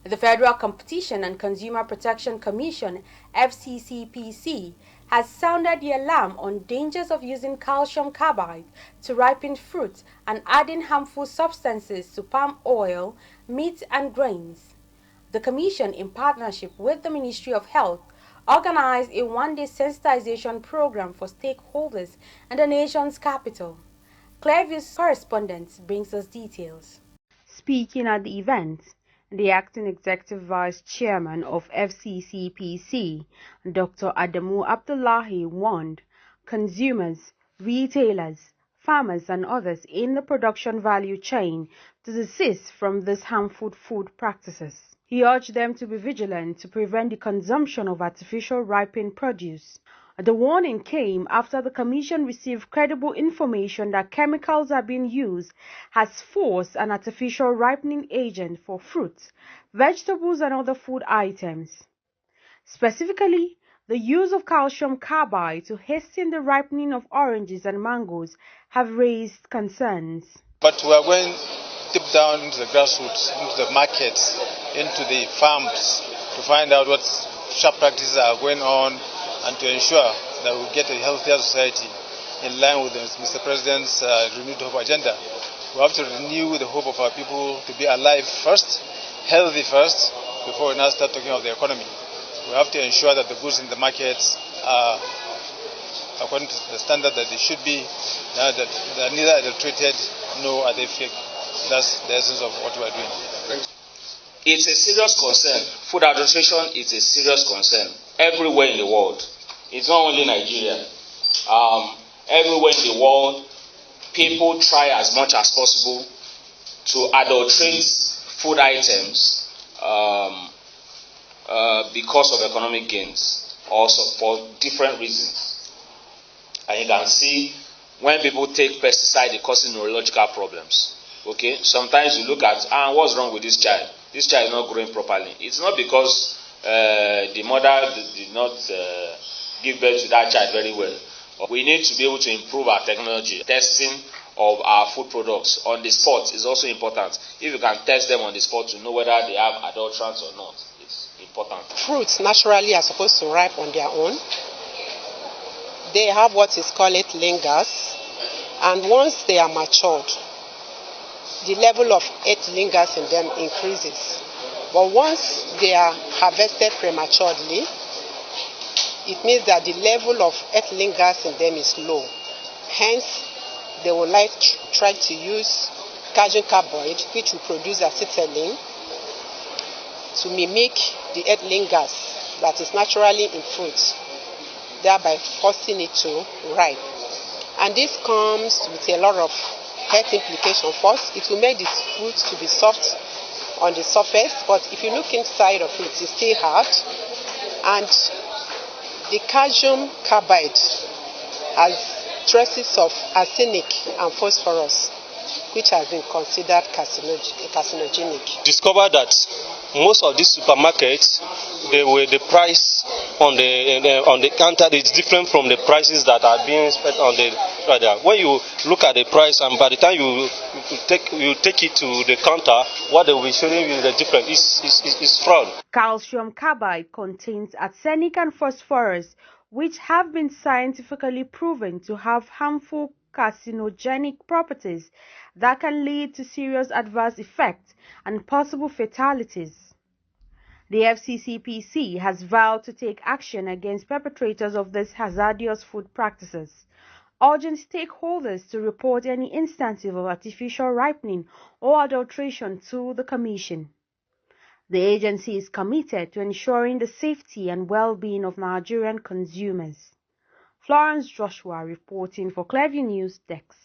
The Federal Competition and Consumer Protection Commission, FCCpc, has sounded the alarm on dangers of using calcium carbide to ripen fruit and adding harmful substances to palm oil, meat and grains. The Commission, in partnership with the Ministry of Health, organized a one-day sensitization program for stakeholders in the nation's capital. Clearview's correspondent brings us details. Speaking at the event, the acting executive vice chairman of FCCpc, Dr. Adamu Abdullahi, warned consumers, retailers, farmers and others in the production value chain to desist from these harmful food practices. He urged them to be vigilant to prevent the consumption of artificial ripened produce. The warning came after the Commission received credible information that chemicals are being used as force and artificial ripening agent for fruits, vegetables and other food items. Specifically, the use of calcium carbide to hasten the ripening of oranges and mangoes have raised concerns. But we are going deep down into the grassroots, into the markets, into the farms to find out what sharp practices are going on and to ensure that we get a healthier society in line with Mr. President's renewed hope agenda. We have to renew the hope of our people to be alive first, healthy first, before we now start talking of the economy. We have to ensure that the goods in the markets are according to the standard that they should be, that they are neither adulterated nor are they fake. That's the essence of what we are doing. It's a serious concern. Food adulteration is a serious concern everywhere in the world. It's not only Nigeria. Everywhere in the world, people try as much as possible to adulterate food items because of economic gains, also for different reasons. And you can see when people take pesticide, it causes neurological problems. Okay, sometimes you look at what's wrong with this child. This child is not growing properly. It's not because the mother did not give birth to that child very well. We need to be able to improve our technology. Testing of our food products on the spot is also important. If you can test them on the spot to know whether they have adulterants or not, it's important. Fruits naturally are supposed to ripe on their own. They have what is called lingers, and once they are matured, the level of lingers in them increases. But once they are harvested prematurely, it means that the level of lingers in them is low. Hence, they will try to use calcium carbide, which will produce acetylene, to mimic the lingers that is naturally in fruits, thereby forcing it to ripe. And this comes with a lot of health implications. First, it will make the fruit to be soft on the surface, but if you look inside of it, it's still hard. And the calcium carbide has traces of arsenic and phosphorus, which has been considered carcinogenic. Discovered that most of these supermarkets, the price on the counter is different from the prices that are being spent on the radar. When you look at the price, and by the time you take it to the counter, what they will be showing you the difference is fraud. Calcium carbide contains arsenic and phosphorus, which have been scientifically proven to have harmful carcinogenic properties that can lead to serious adverse effects and possible fatalities. The FCCpc has vowed to take action against perpetrators of these hazardous food practices, urging stakeholders to report any instances of artificial ripening or adulteration to the Commission. The agency is committed to ensuring the safety and well-being of Nigerian consumers. Florence Joshua reporting for Clearview News Desk.